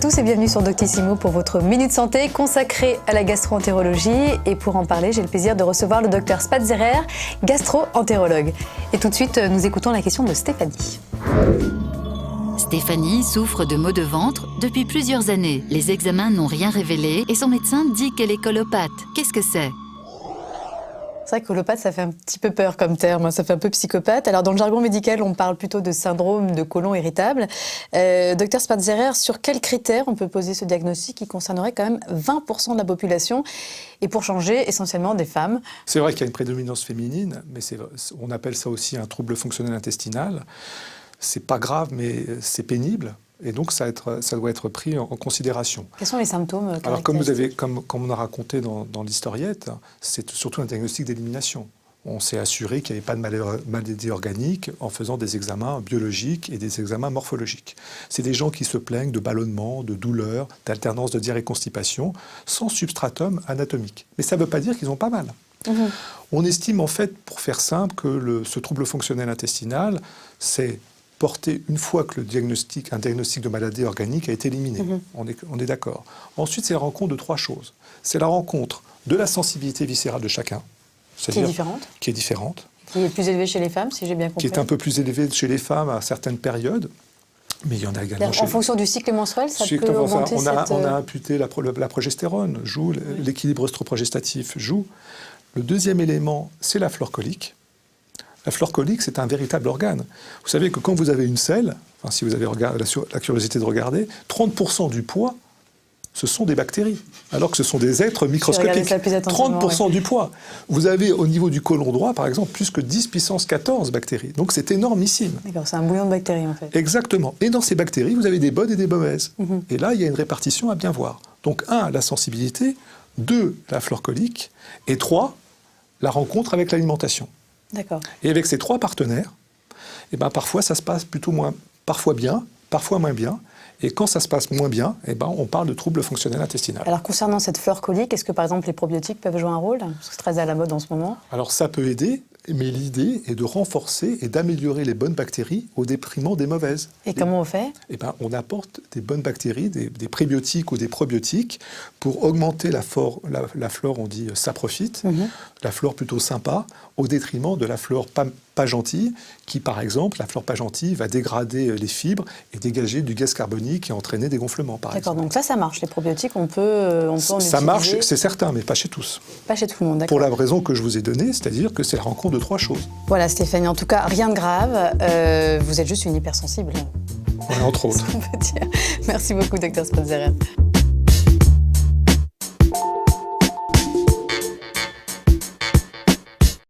tous et bienvenue sur Doctissimo pour votre Minute Santé consacrée à la gastro-entérologie. Et pour en parler, j'ai le plaisir de recevoir le docteur Spatzerer, gastro-entérologue. Et tout de suite, nous écoutons la question de Stéphanie. Stéphanie souffre de maux de ventre depuis plusieurs années. Les examens n'ont rien révélé et son médecin dit qu'elle est colopathe. Qu'est-ce que c'est ? C'est vrai que colopathe, ça fait un petit peu peur comme terme, ça fait un peu psychopathe. Alors dans le jargon médical, on parle plutôt de syndrome de côlon irritable. Docteur Spatzerer, sur quels critères on peut poser ce diagnostic qui concernerait quand même 20% de la population et pour changer, essentiellement des femmes? C'est vrai qu'il y a une prédominance féminine, mais on appelle ça aussi un trouble fonctionnel intestinal. C'est pas grave, mais c'est pénible. Et donc, ça doit être pris en considération. Quels sont les symptômes? Alors, comme on a raconté dans l'historiette, c'est surtout un diagnostic d'élimination. On s'est assuré qu'il n'y avait pas de maladie organique en faisant des examens biologiques et des examens morphologiques. C'est des gens qui se plaignent de ballonnements, de douleurs, d'alternance de diarrhée-constipation, sans substratum anatomique. Mais ça ne veut pas dire qu'ils n'ont pas mal. On estime, en fait, pour faire simple, que ce trouble fonctionnel intestinal, c'est porté une fois que un diagnostic de maladie organique a été éliminé. On est d'accord. Ensuite, c'est la rencontre de trois choses. C'est la rencontre de la sensibilité viscérale de chacun. Qui est différente. Qui est différente. Qui est plus élevée chez les femmes, si j'ai bien compris. Qui est un peu plus élevée chez les femmes à certaines périodes. Mais il y en a également En fonction du cycle menstruel, ça peut augmenter on a imputé la progestérone, joue, l'équilibre œstroprogestatif joue. Le deuxième élément, c'est la flore colique. La flore colique, c'est un véritable organe. Vous savez que quand vous avez une selle, enfin, si vous avez la curiosité de regarder, 30% du poids, ce sont des bactéries, alors que ce sont des êtres microscopiques. 30% du poids. Vous avez au niveau du côlon droit, par exemple, plus que 10 puissance 14 bactéries. Donc c'est énormissime. D'accord, c'est un bouillon de bactéries en fait. Exactement. Et dans ces bactéries, vous avez des bonnes et des mauvaises. Et là, il y a une répartition à bien voir. Donc 1, la sensibilité, 2, la flore colique, et 3, la rencontre avec l'alimentation. D'accord. Et avec ces trois partenaires, eh ben, parfois ça se passe parfois bien, parfois moins bien. Et quand ça se passe moins bien, eh ben, on parle de trouble fonctionnel intestinal. Alors concernant cette flore colique, est-ce que par exemple les probiotiques peuvent jouer un rôle? Parce que c'est très à la mode en ce moment. Alors ça peut aider, mais l'idée est de renforcer et d'améliorer les bonnes bactéries au détriment des mauvaises. Et comment on fait? Eh ben, on apporte des bonnes bactéries, des prébiotiques ou des probiotiques pour augmenter la flore, on dit saprophyte, la flore plutôt sympa, au détriment de la flore pas gentille, qui par exemple, la flore pas gentille va dégrader les fibres et dégager du gaz carbonique et entraîner des gonflements par exemple. D'accord, donc ça marche, les probiotiques, on peut en ça utiliser. Marche, c'est certain, mais pas chez tous. Pas chez tout le monde, d'accord. Pour la raison que je vous ai donnée, c'est-à-dire que c'est la rencontre de trois choses. Voilà Stéphanie, en tout cas, rien de grave, vous êtes juste une hypersensible. Voilà, entre autres. On peut dire. Merci beaucoup, docteur Spatzerer.